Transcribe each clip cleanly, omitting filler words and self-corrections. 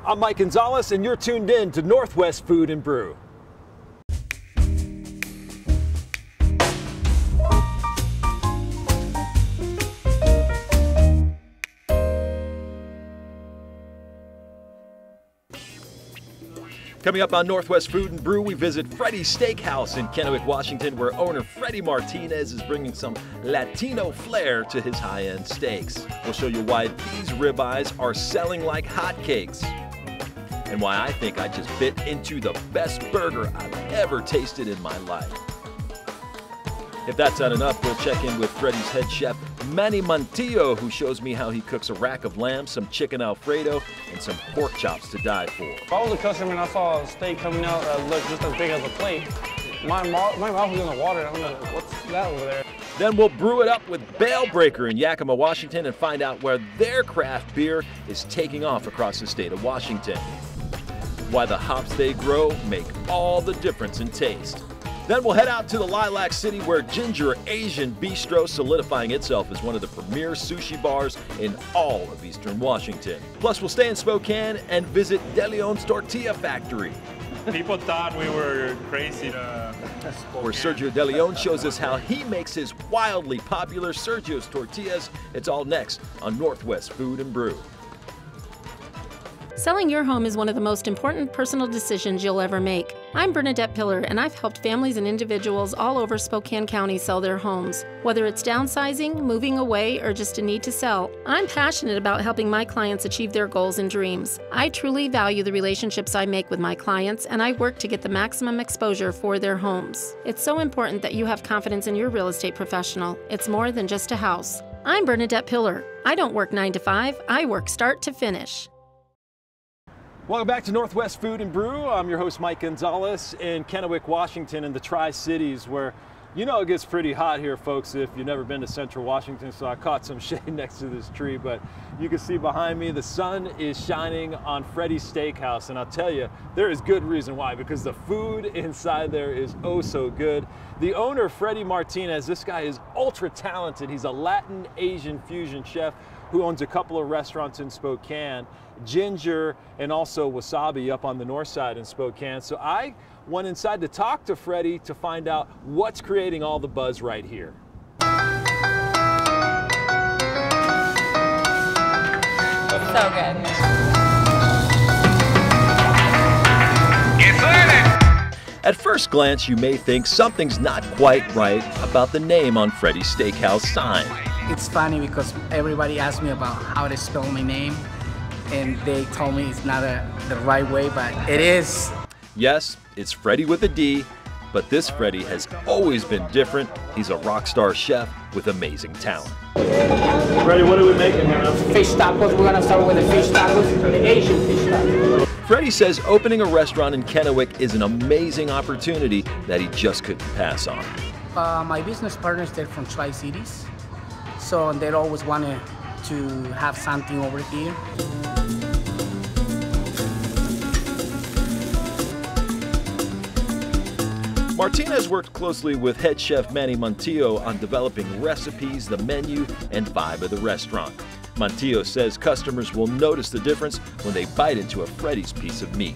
I'm Mike Gonzalez, and you're tuned in to Northwest Food and Brew. Coming up on Northwest Food and Brew, we visit Freddy's Steakhouse in Kennewick, Washington, where owner Freddie Martinez is bringing some Latino flair to his high-end steaks. We'll show you why these ribeyes are selling like hotcakes, and why I think I just bit into the best burger I've ever tasted in my life. If that's not enough, we'll check in with Freddy's head chef, Manny Montillo, who shows me how he cooks a rack of lamb, some chicken Alfredo, and some pork chops to die for. If I was a customer and I saw a steak coming out that looked just as big as a plate, my mouth was in the water. I'm like, what's that over there? Then we'll brew it up with Bale Breaker in Yakima, Washington, and find out where their craft beer is taking off across the state of Washington. Why the hops they grow make all the difference in taste. Then we'll head out to the Lilac City, where Ginger Asian Bistro solidifying itself as one of the premier sushi bars in all of Eastern Washington. Plus, we'll stay in Spokane and visit De Leon's Tortilla Factory, People thought we were crazy. where Sergio De Leon shows us how he makes his wildly popular Sergio's Tortillas. It's all next on Northwest Food and Brew. Selling your home is one of the most important personal decisions you'll ever make. I'm Bernadette Pillar, and I've helped families and individuals all over Spokane County sell their homes. Whether it's downsizing, moving away, or just a need to sell, I'm passionate about helping my clients achieve their goals and dreams. I truly value the relationships I make with my clients, and I work to get the maximum exposure for their homes. It's so important that you have confidence in your real estate professional. It's more than just a house. I'm Bernadette Pillar. I don't work 9 to 5, I work start to finish. Welcome back to Northwest Food and Brew. I'm your host, Mike Gonzalez, in Kennewick, Washington, in the Tri-Cities, where you know it gets pretty hot here, folks, if you've never been to Central Washington. So I caught some shade next to this tree, but you can see behind me the sun is shining on Freddy's Steakhouse, and I'll tell you, there is good reason why, because the food inside there is oh so good. The owner, Freddie Martinez, this guy is ultra talented. He's a Latin Asian fusion chef who owns a couple of restaurants in Spokane, Ginger and also Wasabi up on the north side in Spokane. So I went inside to talk to Freddie to find out what's creating all the buzz right here. It's so good. At first glance, you may think something's not quite right about the name on Freddy's Steakhouse sign. It's funny because everybody asks me about how to spell my name, and they told me it's not the right way, but it is. Yes, it's Freddy with a D, but this Freddy has always been different. He's a rock star chef with amazing talent. Freddie, what are we making here? Fish tacos. We're gonna start with the fish tacos, the Asian fish tacos. Freddie says opening a restaurant in Kennewick is an amazing opportunity that he just couldn't pass on. My business partners, they're from Tri-Cities, so they always wanted to have something over here. Martinez worked closely with head chef Manny Montillo on developing recipes, the menu, and vibe of the restaurant. Montillo says customers will notice the difference when they bite into a Freddy's piece of meat.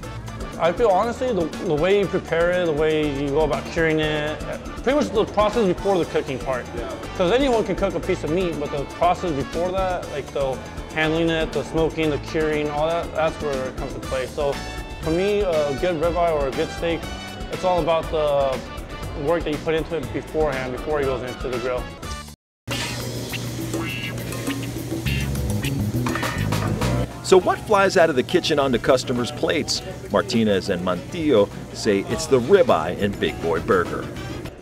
I feel honestly the way you prepare it, the way you go about curing it, pretty much the process before the cooking part. Because anyone can cook a piece of meat, but the process before that, like the handling it, the smoking, the curing, all that, that's where it comes to play. So for me, a good ribeye or a good steak, it's all about the work that you put into it beforehand, before it goes into the grill. So what flies out of the kitchen onto customers' plates? Martinez and Montillo say it's the ribeye and Big Boy Burger.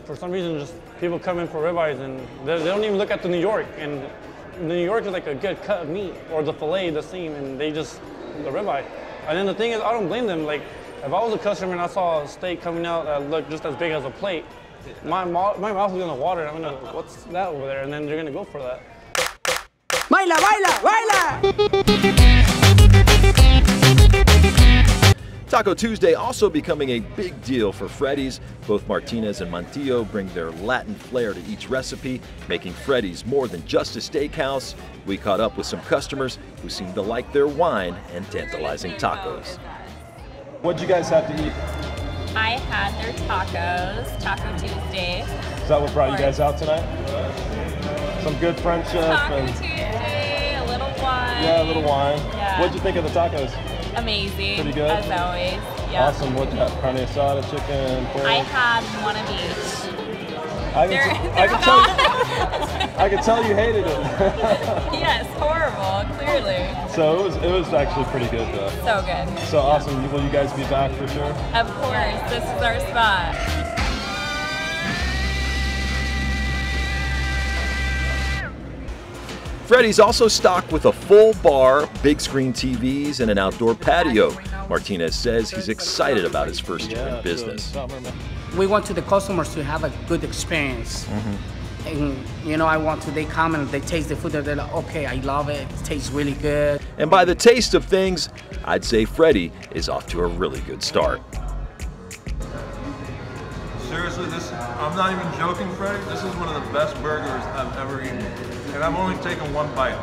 For some reason, just people come in for ribeyes and they don't even look at the New York. And the New York is like a good cut of meat, or the filet, the seam, and they just, the ribeye. And then the thing is, I don't blame them. Like, if I was a customer and I saw a steak coming out that looked just as big as a plate, my mouth was gonna water. I'm gonna, what's that over there? And then they're gonna go for that. Baila, baila, baila! Taco Tuesday also becoming a big deal for Freddy's. Both Martinez and Montillo bring their Latin flair to each recipe, making Freddy's more than just a steakhouse. We caught up with some customers who seemed to like their wine and tantalizing tacos. What'd you guys have to eat? I had their tacos, Taco Tuesday. Is that what brought you guys out tonight? Some good friendship. Taco Tuesday, a little wine. Yeah, a little wine. Yeah. What'd you think of the tacos? Amazing. Pretty good? As always. Yeah. Awesome. What'd you have? Carne asada, chicken, pork? I had one of each. I can tell you hated it. Yes, horrible, clearly. So it was actually pretty good though. So good. So awesome. Will you guys be back for sure? Of course, this is our spot. Freddy's also stocked with a full bar, big screen TVs, and an outdoor patio. Martinez says he's excited about his first year in business. We want to the customers to have a good experience. And they come and they taste the food and they're like, okay, I love it, it tastes really good. And by the taste of things, I'd say Freddy is off to a really good start. Seriously, I'm not even joking, Freddy. This is one of the best burgers I've ever eaten. And I've only taken one bite.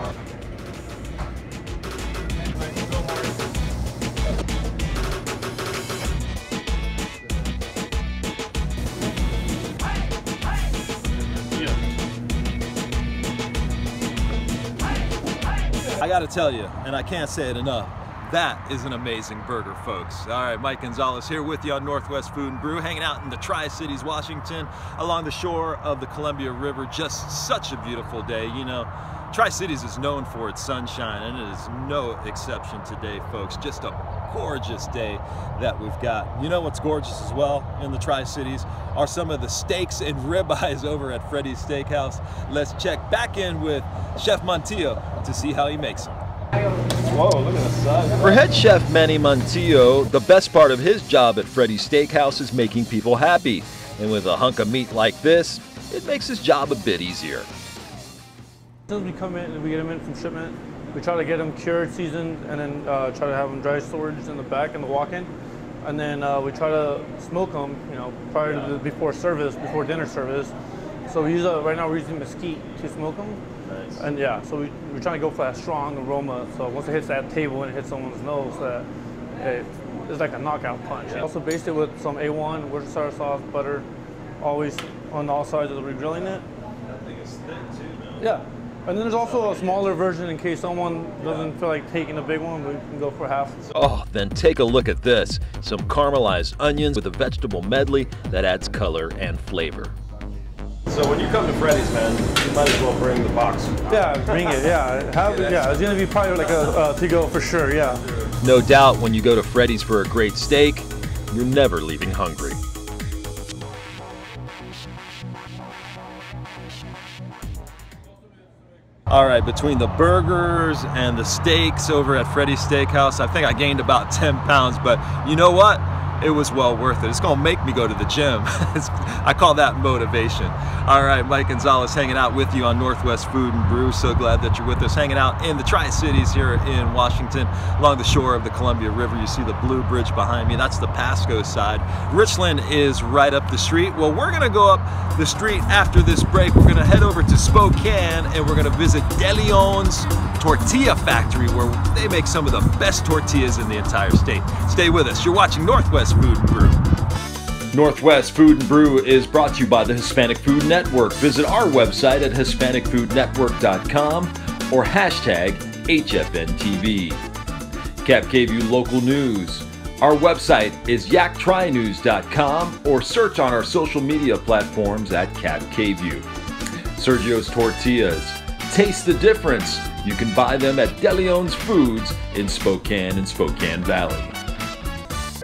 I gotta tell you, and I can't say it enough, that is an amazing burger, folks. All right, Mike Gonzalez here with you on Northwest Food and Brew, hanging out in the Tri-Cities, Washington, along the shore of the Columbia River. Just such a beautiful day. You know, Tri-Cities is known for its sunshine, and it is no exception today, folks. Just a gorgeous day that we've got. You know what's gorgeous as well in the Tri-Cities are some of the steaks and ribeyes over at Freddy's Steakhouse. Let's check back in with Chef Montillo to see how he makes them. Whoa, look at the size. For head chef Manny Montillo, the best part of his job at Freddy's Steakhouse is making people happy. And with a hunk of meat like this, it makes his job a bit easier. As soon as we come in and we get them in from shipment, we try to get them cured, seasoned, and then try to have them dry storage in the back in the walk-in. And then we try to smoke them, prior to before dinner service. So we use right now we're using mesquite to smoke them. Nice. And yeah, so we're trying to go for that strong aroma. So once it hits that table and it hits someone's nose, it's like a knockout punch. Yeah. Also based it with some A1 Worcestershire sauce, butter, always on all sides of the regrilling it. That thing is thick too, man. Yeah. And then there's also a smaller version in case someone doesn't feel like taking a big one, we can go for half. Oh, then take a look at this. Some caramelized onions with a vegetable medley that adds color and flavor. So when you come to Freddy's, man, you might as well bring the box. Yeah, bring it, yeah. It's gonna be probably like a to-go for sure, yeah. No doubt when you go to Freddy's for a great steak, you're never leaving hungry. All right, between the burgers and the steaks over at Freddy's Steakhouse, I think I gained about 10 pounds, but you know what? It was well worth it. It's gonna make me go to the gym. I call that motivation. All right, Mike Gonzalez hanging out with you on Northwest Food and Brew. So glad that you're with us, hanging out in the Tri-Cities here in Washington, along the shore of the Columbia River. You see the Blue Bridge behind me. That's the Pasco side. Richland is right up the street. Well, we're gonna go up the street after this break. We're gonna head over to Spokane and we're gonna visit De Leon's Tortilla Factory, where they make some of the best tortillas in the entire state. Stay with us. You're watching Northwest Food and Brew. Northwest Food and Brew is brought to you by the Hispanic Food Network. Visit our website at HispanicFoodNetwork.com or hashtag HFNTV. Cap gave you local news. Our website is YakTriNews.com or search on our social media platforms at Cap KView. Sergio's Tortillas. Taste the difference. You can buy them at De Leon's Foods in Spokane and Spokane Valley.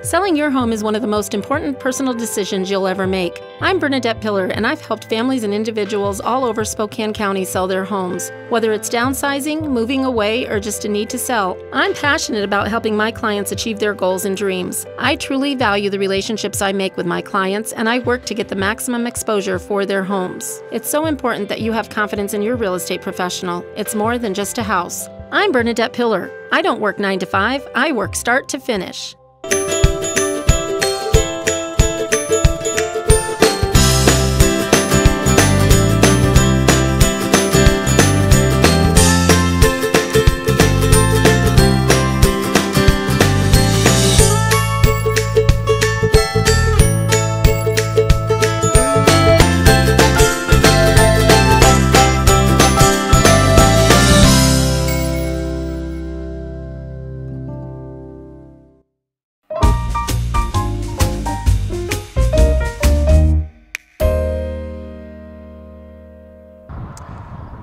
Selling your home is one of the most important personal decisions you'll ever make. I'm Bernadette Pillar, and I've helped families and individuals all over Spokane County sell their homes. Whether it's downsizing, moving away, or just a need to sell, I'm passionate about helping my clients achieve their goals and dreams. I truly value the relationships I make with my clients, and I work to get the maximum exposure for their homes. It's so important that you have confidence in your real estate professional. It's more than just a house. I'm Bernadette Pillar. I don't work 9 to 5, I work start to finish.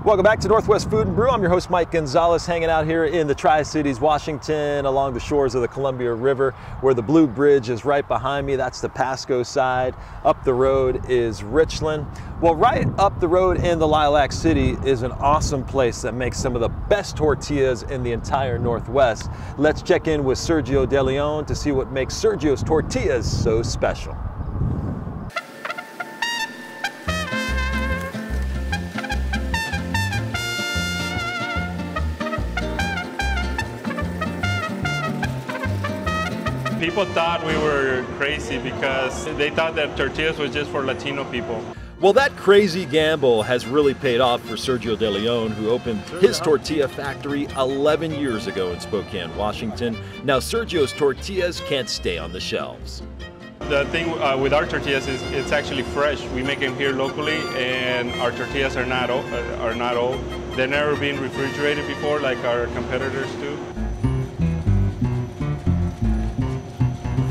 Welcome back to Northwest Food and Brew. I'm your host, Mike Gonzalez, hanging out here in the Tri-Cities, Washington, along the shores of the Columbia River, where the Blue Bridge is right behind me. That's the Pasco side. Up the road is Richland. Well, right up the road in the Lilac City is an awesome place that makes some of the best tortillas in the entire Northwest. Let's check in with Sergio De Leon to see what makes Sergio's tortillas so special. People thought we were crazy because they thought that tortillas was just for Latino people. Well, that crazy gamble has really paid off for Sergio De Leon, who opened his tortilla factory 11 years ago in Spokane, Washington. Now, Sergio's tortillas can't stay on the shelves. The thing with our tortillas is it's actually fresh. We make them here locally, and our tortillas are not old. They've never been refrigerated before like our competitors do.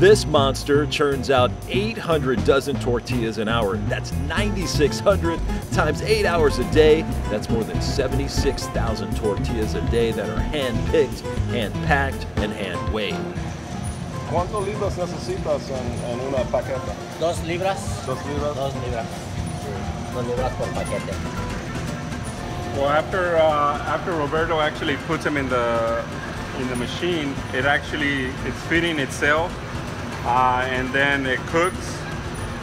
This monster churns out 800 dozen tortillas an hour. That's 9,600 times 8 hours a day. That's more than 76,000 tortillas a day that are hand-picked, hand-packed, and hand-weighed. ¿Cuántos libras necesitas en una paqueta? 2 libras. 2 libras? 2 libras. 2 libras por paquete. Well, after Roberto actually puts them in the machine, it's feeding itself. And then it cooks,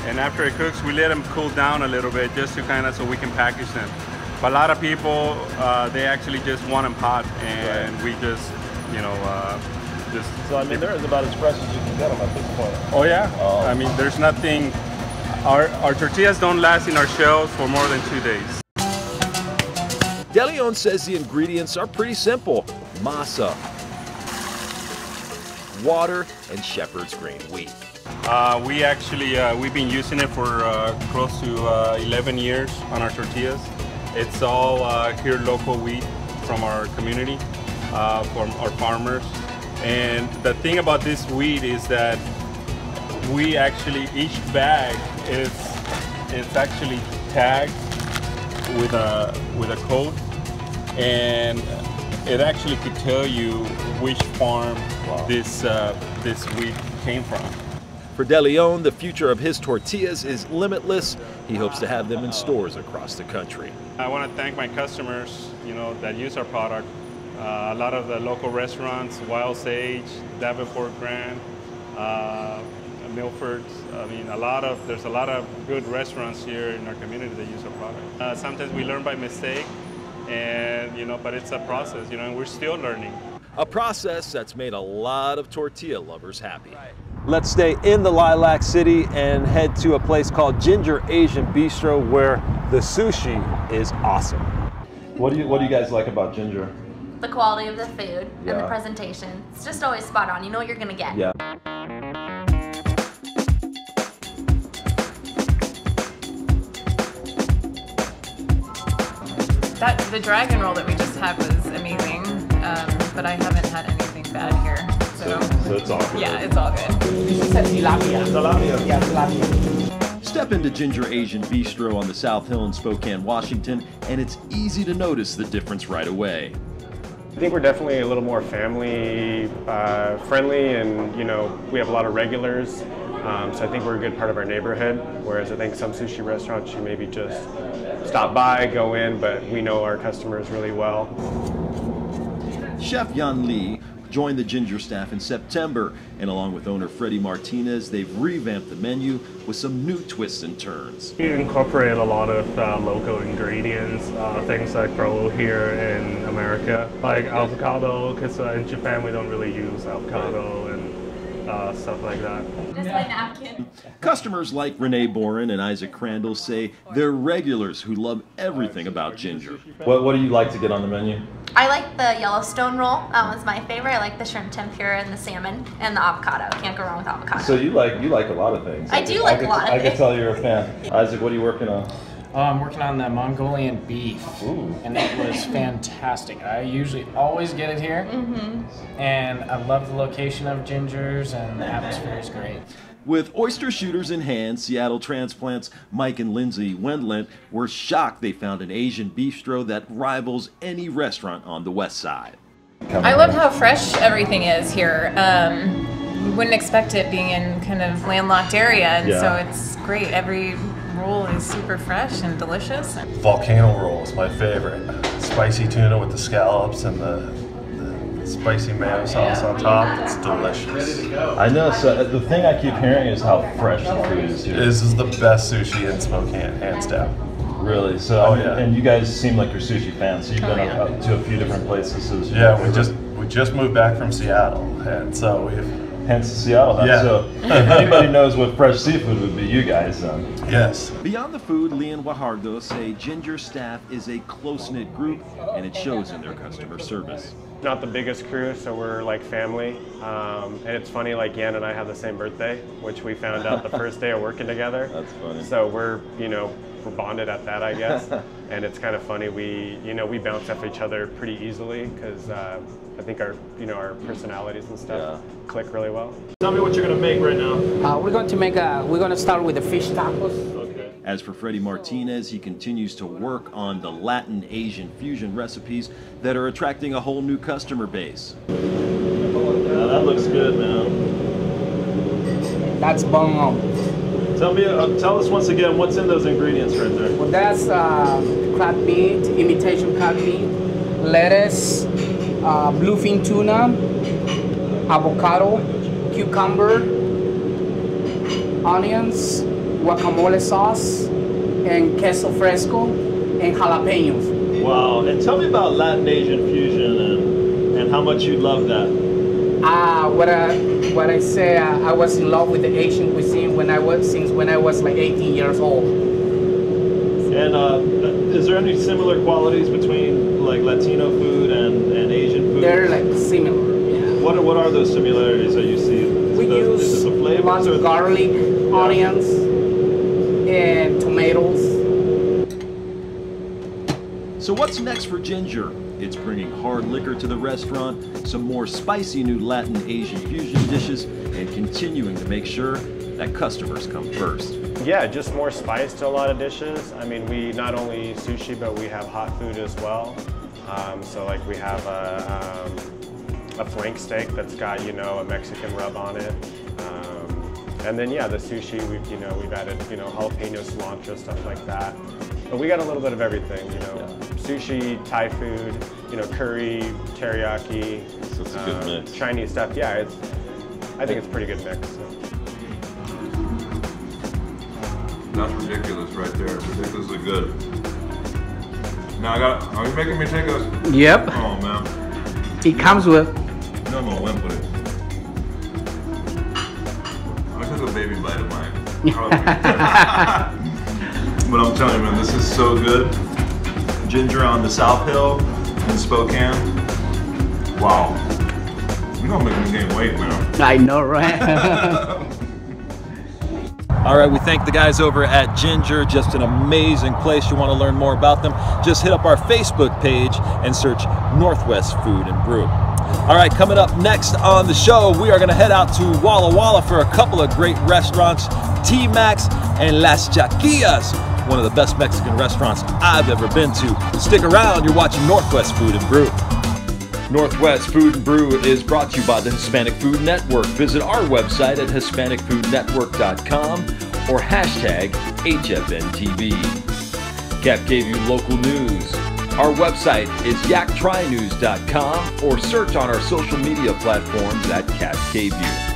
and after it cooks, we let them cool down a little bit just to so we can package them. But a lot of people, they actually just want them hot, and we just, So I mean, they're about as fresh as you can get them at this point. Oh yeah. I mean, there's nothing. Our tortillas don't last in our shelves for more than 2 days. De Leon says the ingredients are pretty simple: masa, water, and shepherd's grain wheat. We've been using it for close to 11 years on our tortillas. It's all here local wheat from our community, from our farmers. And the thing about this wheat is that each bag it's actually tagged with a code, and it actually could tell you which farm this wheat came from. For De Leon, the future of his tortillas is limitless. He hopes to have them in stores across the country. I want to thank my customers, that use our product. A lot of the local restaurants, Wild Sage, Davenport Grand, Milford. I mean, there's a lot of good restaurants here in our community that use our product. Sometimes we learn by mistake, and but it's a process, and we're still learning. A process that's made a lot of tortilla lovers happy. Let's stay in the Lilac City and head to a place called Ginger Asian Bistro, where the sushi is awesome. What do you guys like about Ginger? The quality of the food and the presentation. It's just always spot on. You know what you're gonna get. Yeah. The dragon roll that we just had was amazing, but I haven't had anything bad here. So it's all good. Yeah, it's all good. This is a tilapia. Tilapia. Yeah, tilapia. Step into Ginger Asian Bistro on the South Hill in Spokane, Washington, and it's easy to notice the difference right away. I think we're definitely a little more family friendly, and we have a lot of regulars, so I think we're a good part of our neighborhood, whereas I think some sushi restaurants you maybe just stop by, go in, but we know our customers really well. Chef Yan Lee joined the Ginger staff in September, and along with owner Freddie Martinez, they've revamped the menu with some new twists and turns. We incorporate a lot of local ingredients, things that grow here in America, like avocado, because in Japan we don't really use avocado and stuff like that. Just my napkin. Customers like Renee Boren and Isaac Crandall say they're regulars who love everything about Ginger. What do you like to get on the menu? I like the Yellowstone roll. That one's my favorite. I like the shrimp tempura and the salmon and the avocado. Can't go wrong with avocado. So you like a lot of things. I do like a lot of things. I can tell you're a fan. Isaac, what are you working on? I'm working on the Mongolian beef. Ooh. And it was fantastic. I usually always get it here, and I love the location of Ginger's, and the atmosphere is great. With oyster shooters in hand, Seattle transplants Mike and Lindsay Wendlandt were shocked they found an Asian bistro that rivals any restaurant on the west side. I love how fresh everything is here. You wouldn't expect it being in kind of landlocked area, and so it's great. Every roll is super fresh and delicious. Volcano roll is my favorite. Spicy tuna with the scallops and the spicy mayo sauce on top. It's delicious. I know, so the thing I keep hearing is how fresh the food is here. This is the best sushi in Spokane, hands down. Really? So, and you guys seem like you're sushi fans, so you've been up to a few different places. Yeah, we just moved back from Seattle, and so hence the Seattle Hut. Yeah. So if anybody knows what fresh seafood would be, you guys. Yes. Beyond the food, Lee and Guajardo say Ginger staff is a close-knit group, and it shows in their customer service. Not the biggest crew, so we're like family. And it's funny, like Yan and I have the same birthday, which we found out the first day of working together. That's funny. So we're bonded at that, I guess. And it's kind of funny. We bounce off each other pretty easily because I think our personalities and stuff click really well. Tell me what you're gonna make right now. We're going to start with the fish tacos. As for Freddie Martinez, he continues to work on the Latin Asian fusion recipes that are attracting a whole new customer base. That looks good, man. That's bomb. Tell us once again what's in those ingredients right there. Well, that's crab meat, imitation crab meat, lettuce, bluefin tuna, avocado, cucumber, onions, guacamole sauce, and queso fresco, and jalapenos. Wow, and tell me about Latin Asian fusion and how much you love that. What I say, I was in love with the Asian cuisine since when I was like 18 years old. And is there any similar qualities between like Latino food and Asian food? They're like similar. Yeah. What are those similarities that you see? We use lots of garlic, onions, and tomatoes. So what's next for Ginger? It's bringing hard liquor to the restaurant, some more spicy new Latin Asian fusion dishes, and continuing to make sure that customers come first. Yeah, just more spice to a lot of dishes. I mean, we not only eat sushi, but we have hot food as well. So like we have a flank steak that's got, a Mexican rub on it. And then the sushi, we've added, jalapeno, cilantro, stuff like that. But we got a little bit of everything, sushi, Thai food, curry, teriyaki, so it's a good mix. Chinese stuff. Yeah, I think it's a pretty good mix. So. That's ridiculous right there. Ridiculously good. Now are you making me take a? Yep. Oh man. It comes with. No, I'm gonna wimp with it. I took a baby bite of mine. But I'm telling you, man, this is so good. Ginger on the South Hill in Spokane. Wow. You're gonna make me gain weight, man. I know, right? All right, we thank the guys over at Ginger. Just an amazing place. You want to learn more about them, just hit up our Facebook page and search Northwest Food and Brew. All right, coming up next on the show, we are going to head out to Walla Walla for a couple of great restaurants, T-Max and Las Chaquillas, one of the best Mexican restaurants I've ever been to. Stick around, you're watching Northwest Food and Brew. Northwest Food and Brew is brought to you by the Hispanic Food Network. Visit our website at HispanicFoodNetwork.com or hashtag HFNTV. Cap gave you local news. Our website is yaktrynews.com or search on our social media platforms at Cap gave you.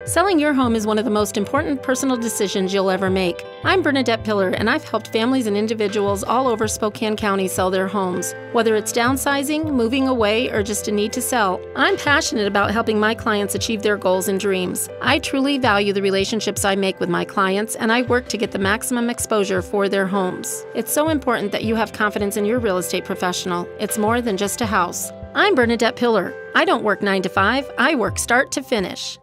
Selling your home is one of the most important personal decisions you'll ever make. I'm Bernadette Pillar, and I've helped families and individuals all over Spokane County sell their homes. Whether it's downsizing, moving away, or just a need to sell, I'm passionate about helping my clients achieve their goals and dreams. I truly value the relationships I make with my clients, and I work to get the maximum exposure for their homes. It's so important that you have confidence in your real estate professional. It's more than just a house. I'm Bernadette Pillar. I don't work 9 to 5, I work start to finish.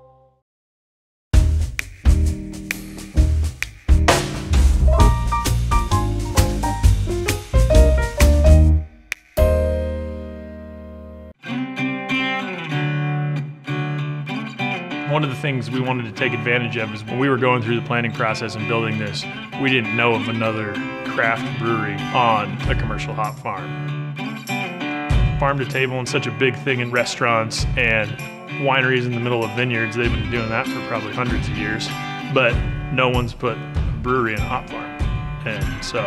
One of the things we wanted to take advantage of is when we were going through the planning process and building this, we didn't know of another craft brewery on a commercial hop farm. Farm to table is such a big thing in restaurants and wineries in the middle of vineyards. They've been doing that for probably hundreds of years, but no one's put a brewery in a hop farm. And so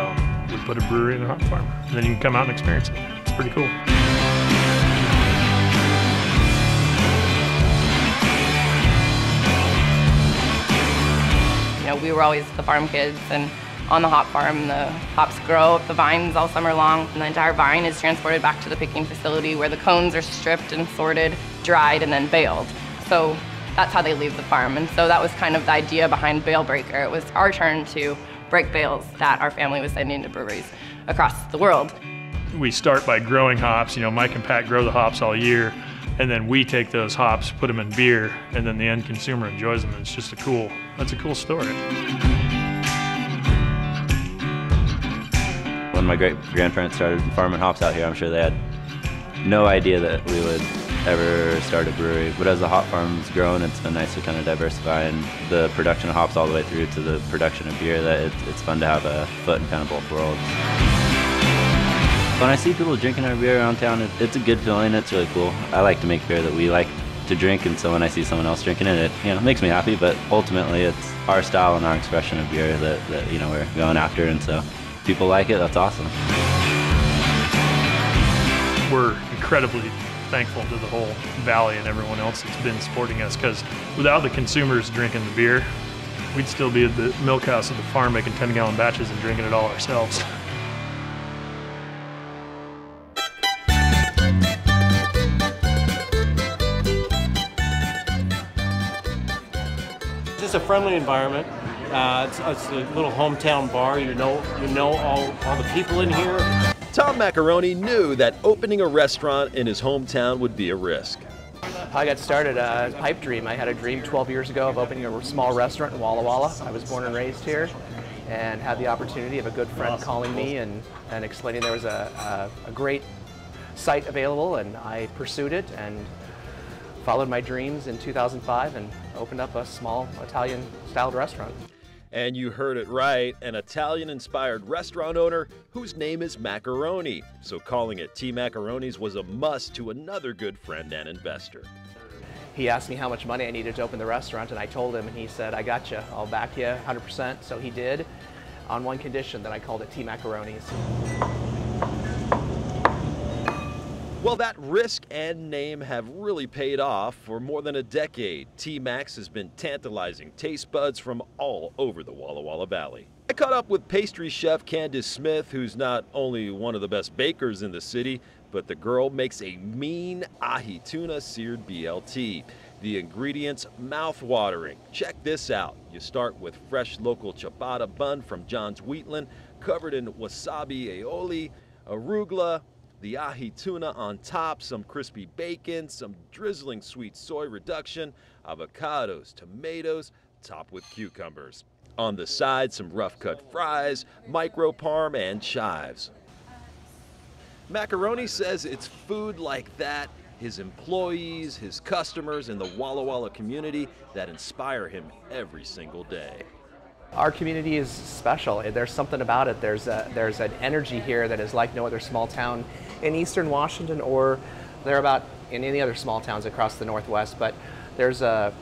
we put a brewery in a hop farm. And then you can come out and experience it. It's pretty cool. You know, we were always the farm kids, and on the hop farm, the hops grow up the vines all summer long, and the entire vine is transported back to the picking facility where the cones are stripped and sorted, dried, and then baled. So that's how they leave the farm. And so that was kind of the idea behind Bale Breaker. It was our turn to break bales that our family was sending to breweries across the world. We start by growing hops. You know, Mike and Pat grow the hops all year, and then we take those hops, put them in beer, and then the end consumer enjoys them. And it's just that's a cool story. When my great-grandparents started farming hops out here, I'm sure they had no idea that we would ever start a brewery. But as the hop farm's grown, it's been nice to kind of diversify in the production of hops all the way through to the production of beer. That it's fun to have a foot in kind of both worlds. When I see people drinking our beer around town, it's a good feeling. It's really cool. I like to make beer that we like to drink, and so when I see someone else drinking it, it makes me happy. But ultimately, it's our style and our expression of beer that we're going after, and so if people like it, that's awesome. We're incredibly thankful to the whole valley and everyone else that's been supporting us, because without the consumers drinking the beer, we'd still be at the milk house at the farm making 10-gallon batches and drinking it all ourselves. It's a friendly environment. It's a little hometown bar. You know all the people in here. Tom Macaroni knew that opening a restaurant in his hometown would be a risk. I got started a pipe dream. I had a dream 12 years ago of opening a small restaurant in Walla Walla. I was born and raised here, and had the opportunity of a good friend calling me and explaining there was a great site available, and I pursued it and followed my dreams in 2005 and opened up a small Italian-styled restaurant. And you heard it right, an Italian-inspired restaurant owner whose name is Macaroni. So calling it T. Macaroni's was a must to another good friend and investor. He asked me how much money I needed to open the restaurant, and I told him, and he said, "I got you. I'll back you 100%. So he did, on one condition, that I called it T. Macaroni's. Well, that risk and name have really paid off. For more than a decade, T-Max has been tantalizing taste buds from all over the Walla Walla Valley. I caught up with pastry chef Candace Smith, who's not only one of the best bakers in the city, but the girl makes a mean ahi tuna seared BLT. The ingredients, mouth-watering. Check this out. You start with fresh local ciabatta bun from John's Wheatland, covered in wasabi aioli, arugula, the ahi tuna on top, some crispy bacon, some drizzling sweet soy reduction, avocados, tomatoes, topped with cucumbers. On the side, some rough cut fries, micro parm, and chives. Macaroni says it's food like that, his employees, his customers, and the Walla Walla community that inspire him every single day. Our community is special. There's something about it. There's an energy here that is like no other small town in Eastern Washington or thereabout in any other small towns across the Northwest. But there's a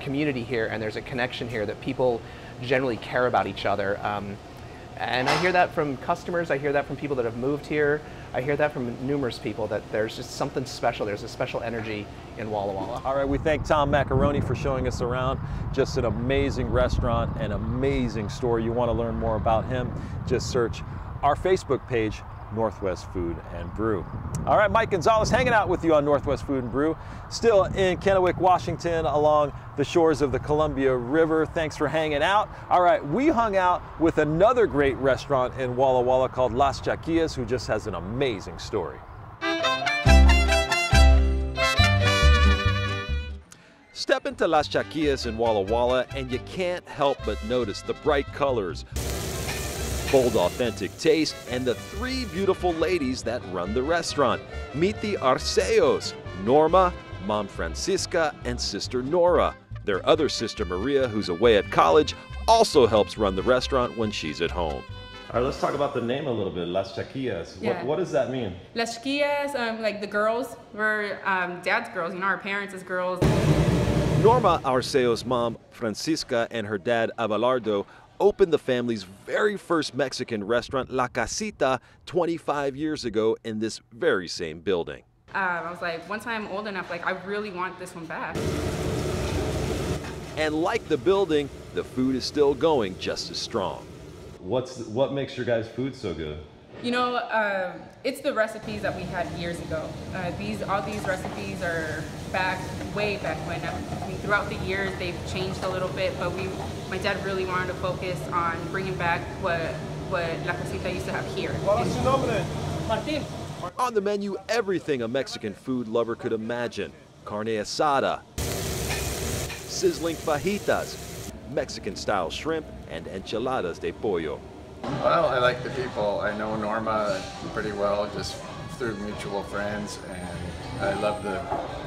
community here, and there's a connection here that people generally care about each other. And I hear that from customers. I hear that from people that have moved here I hear that from numerous people, that there's just something special. There's a special energy in Walla Walla. All right, we thank Tom Macaroni for showing us around. Just an amazing restaurant, an amazing story. You want to learn more about him, just search our Facebook page, Northwest Food and Brew. All right, Mike Gonzalez hanging out with you on Northwest Food and Brew, still in Kennewick, Washington, along the shores of the Columbia River. Thanks for hanging out. All right, we hung out with another great restaurant in Walla Walla called Las Chaquillas, who just has an amazing story. Step into Las Chaquillas in Walla Walla and you can't help but notice the bright colors, bold, authentic taste, and the three beautiful ladies that run the restaurant. Meet the Arceos, Norma, Mom Francisca, and Sister Nora. Their other sister, Maria, who's away at college, also helps run the restaurant when she's at home. All right, let's talk about the name a little bit, Las Chaquillas. Yeah. What does that mean? Las Chiquillas, like the girls, we're dad's girls, our parents as girls. Norma Arceo's mom, Francisca, and her dad, Abelardo, opened the family's very first Mexican restaurant, La Casita, 25 years ago in this very same building. I was like, once I'm old enough, like I really want this one back. And like the building, the food is still going just as strong. What makes your guys' food so good? You know, it's the recipes that we had years ago. All these recipes are way back when. I mean, throughout the years, they've changed a little bit, but my dad really wanted to focus on bringing back what La Casita used to have here. Martin. On the menu, everything a Mexican food lover could imagine. Carne asada, sizzling fajitas, Mexican-style shrimp, and enchiladas de pollo. Well, I like the people. I know Norma pretty well, just through mutual friends, and I love the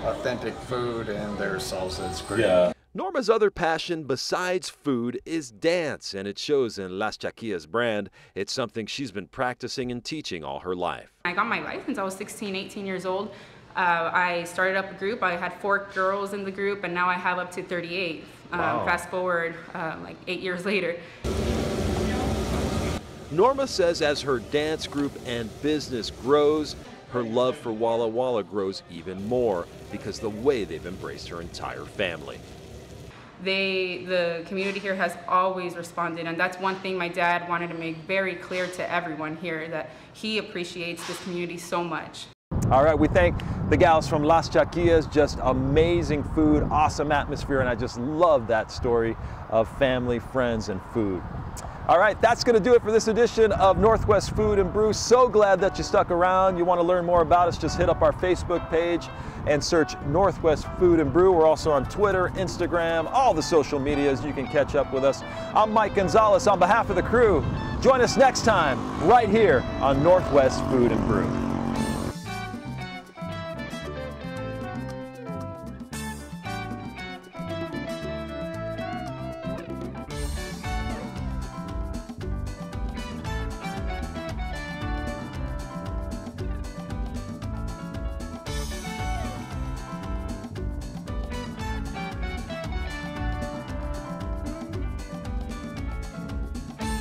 authentic food and their salsa. It's great. Yeah. Norma's other passion besides food is dance, and it shows in Las Chaquillas brand. It's something she's been practicing and teaching all her life. I got my license, I was 16, 18 years old. I started up a group. I had 4 girls in the group, and now I have up to 38. Wow. Fast forward like 8 years later. Norma says as her dance group and business grows, her love for Walla Walla grows even more because the way they've embraced her entire family. The community here has always responded, and that's one thing my dad wanted to make very clear to everyone here, that he appreciates this community so much. All right, we thank the gals from Las Chaquillas. Just amazing food, awesome atmosphere, and I just love that story of family, friends, and food. All right, that's going to do it for this edition of Northwest Food and Brew. So glad that you stuck around. You want to learn more about us, just hit up our Facebook page and search Northwest Food and Brew. We're also on Twitter, Instagram, all the social medias. You can catch up with us. I'm Mike Gonzalez on behalf of the crew. Join us next time right here on Northwest Food and Brew.